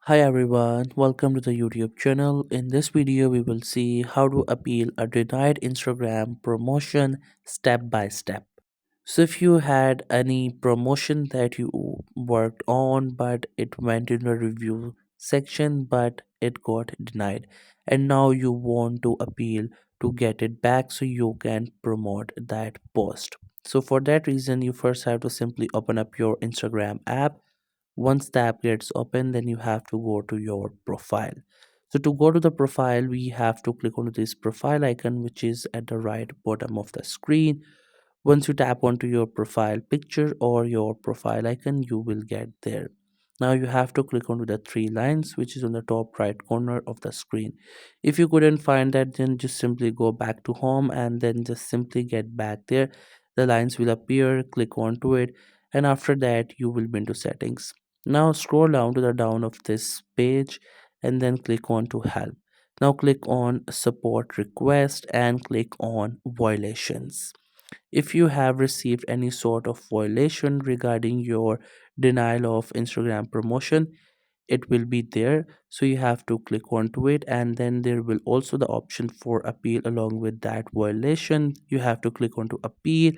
Hi everyone, welcome to the YouTube channel. In this video, we will see how to appeal a denied Instagram promotion step by step. So, if you had any promotion that you worked on but it went in the review section but it got denied, and now you want to appeal to get it back so you can promote that post. So, for that reason, you first have to simply open up your Instagram app. Once the app gets open, then you have to go to your profile. So to go to the profile, we have to click on this profile icon, which is at the right bottom of the screen. Once you tap onto your profile picture or your profile icon, you will get there. Now you have to click onto the three lines, which is on the top right corner of the screen. If you couldn't find that, then just simply go back to home and then just simply get back there. The lines will appear, click onto it, and after that you will be into settings. Now scroll down to the down of this page and then click on to help. Now click on support request and click on violations. If you have received any sort of violation regarding your denial of Instagram promotion, it will be there. So you have to click onto it, and then there will also the option for appeal along with that violation. You have to click onto appeal,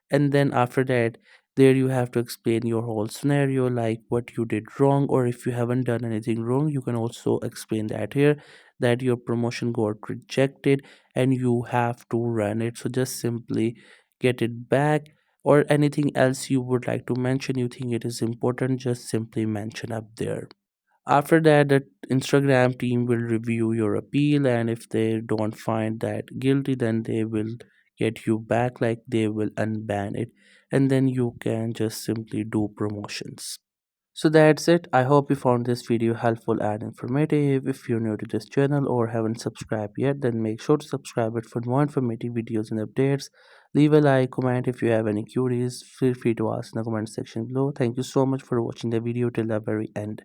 and then after that there you have to explain your whole scenario, like what you did wrong, or if you haven't done anything wrong you can also explain that here, that your promotion got rejected and you have to run it. So just simply get it back, or anything else you would like to mention you think it is important, just simply mention up there. After that, the Instagram team will review your appeal, and if they don't find that guilty, then they will get you back, like they will unban it, and then you can just simply do promotions. So that's it. I hope you found this video helpful and informative. If you're new to this channel or haven't subscribed yet, then make sure to subscribe it for more informative videos and updates. Leave a like, comment if you have any queries. Feel free to ask in the comment section below. Thank you so much for watching the video till the very end.